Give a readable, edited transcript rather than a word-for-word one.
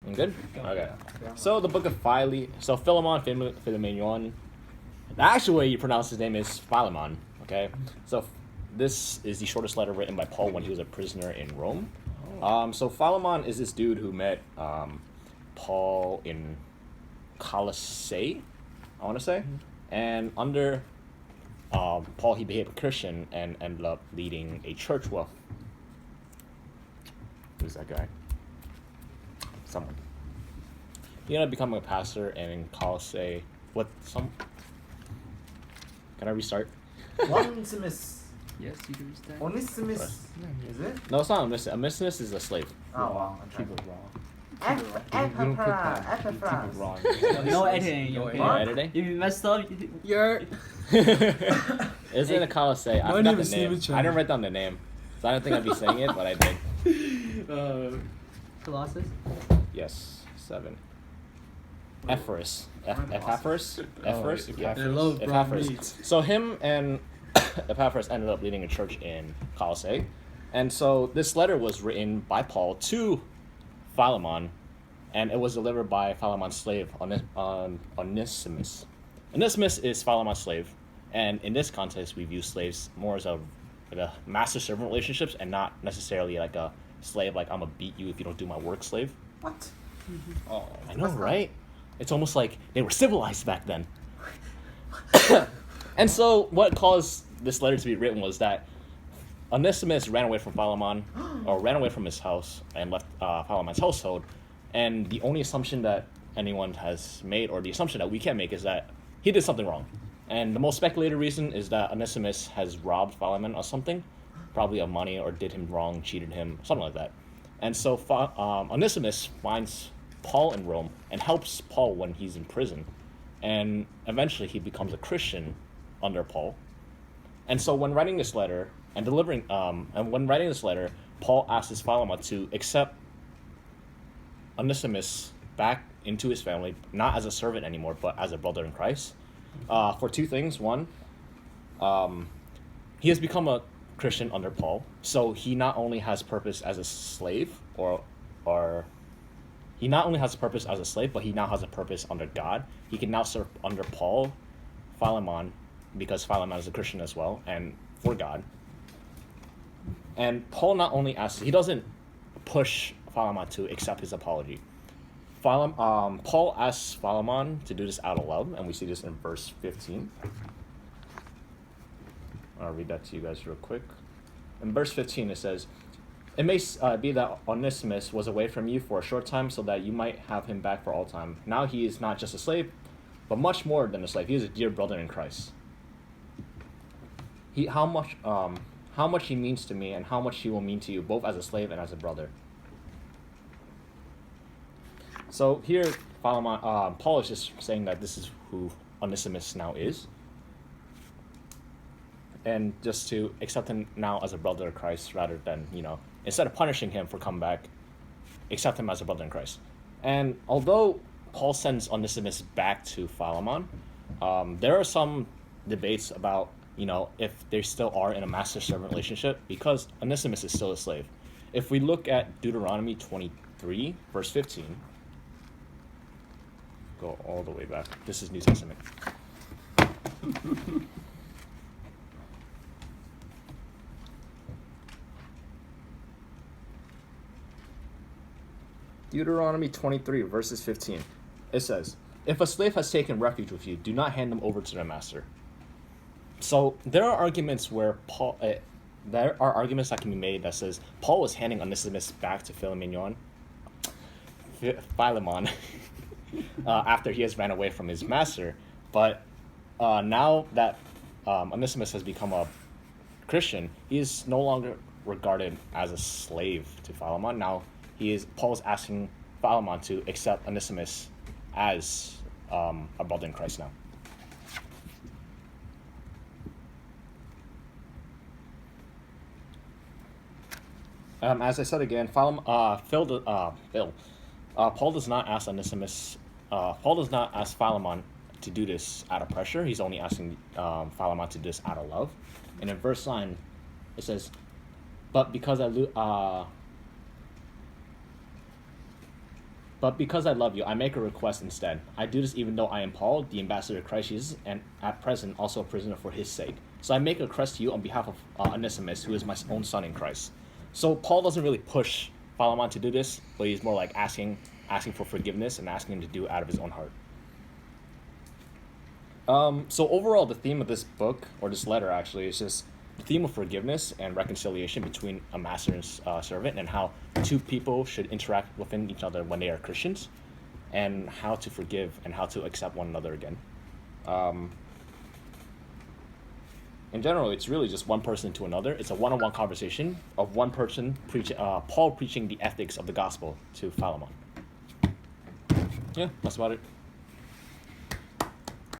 I'm good? Okay. So the book of Philemon, Philemon. The actual way you pronounce his name is Philemon. Okay. So this is the shortest letter written by Paul when he was a prisoner in Rome. So Philemon is this dude who met Paul in Colossae, I want to say, and under Paul he became a Christian and ended up leading a church with who's that guy? Someone. He ended up becoming a pastor, and in Colossae, Can I restart? Onesimus. Yes, you can restart. Onesimus. Yeah. Is it? No, it's not a Onesimus is a slave. Oh, wow. Keep it wrong. Epiphras. Wrong. No editing. No Okay? editing? If you messed up, You're. It's in a Colossae. I My forgot name the is name. Steven I Chen. didn't write down the name, so I didn't think I'd be saying it, but I did. Colossus. Yes, 7. Ephorus. Epaphras? Ephorus? Yeah. I love brown Epaphras. meat. So him and Epaphras ended up leading a church in Colossae. And so this letter was written by Paul to Philemon, and it was delivered by Philemon's slave, Onesimus. Onesimus is Philemon's slave, and in this context, we view slaves more as a master-servant relationships and not necessarily like a slave, like I'm gonna beat you if you don't do my work slave. What? Oh, I know, right? It's almost like they were civilized back then. And so what caused this letter to be written was that Onesimus ran away from Philemon, or ran away from his house and left Philemon's household. And the only assumption that anyone has made, or the assumption that we can make, is that he did something wrong. And the most speculated reason is that Onesimus has robbed Philemon of something, probably of money, or did him wrong, cheated him, something like that. And so Onesimus finds Paul in Rome and helps Paul when he's in prison. And eventually he becomes a Christian under Paul. And so when writing this letter and writing this letter, Paul asks Philemon to accept Onesimus back into his family, not as a servant anymore, but as a brother in Christ, for two things. One, he has become a Christian under Paul, so he not only has purpose as a slave, he not only has a purpose as a slave, but he now has a purpose under God. He can now serve under Philemon, because Philemon is a Christian as well, and for God. And Paul not only asks, he doesn't push Philemon to accept his apology. Paul asks Philemon to do this out of love, and we see this in verse 15. I'll read that to you guys real quick. In verse 15 it says, "It may be that Onesimus was away from you for a short time so that you might have him back for all time. Now he is not just a slave, but much more than a slave. He is a dear brother in Christ. How much he means to me and how much he will mean to you, both as a slave and as a brother." So here, Paul is just saying that this is who Onesimus now is, and just to accept him now as a brother of Christ, rather than, instead of punishing him for coming back, accept him as a brother in Christ. And although Paul sends Onesimus back to Philemon, there are some debates about, if they still are in a master-servant relationship, because Onesimus is still a slave. If we look at Deuteronomy 23, verse 15, go all the way back. This is New Testament. Deuteronomy 23, verses 15. It says, "If a slave has taken refuge with you, do not hand them over to their master." So there are arguments that can be made that says Paul was handing Onesimus back to Philemon after he has ran away from his master. But now that Onesimus has become a Christian, he is no longer regarded as a slave to Philemon. Now Paul's asking Philemon to accept Onesimus as a brother in Christ now. As I said again, Paul does not ask Paul does not ask Philemon to do this out of pressure. He's only asking Philemon to do this out of love. And in verse 9, it says, "But because But because I love you, I make a request instead. I do this even though I am Paul, the ambassador of Christ Jesus, and at present also a prisoner for his sake. So I make a request to you on behalf of Onesimus, who is my own son in Christ. So Paul doesn't really push Philemon to do this, but he's more like asking for forgiveness and asking him to do it out of his own heart. So overall, the theme of this book, or this letter actually, is just the theme of forgiveness and reconciliation between a master and servant, and how two people should interact within each other when they are Christians, and how to forgive and how to accept one another again. In general, it's really just one person to another. It's a one-on-one conversation of one person, Paul preaching the ethics of the gospel to Philemon. Yeah, that's about it.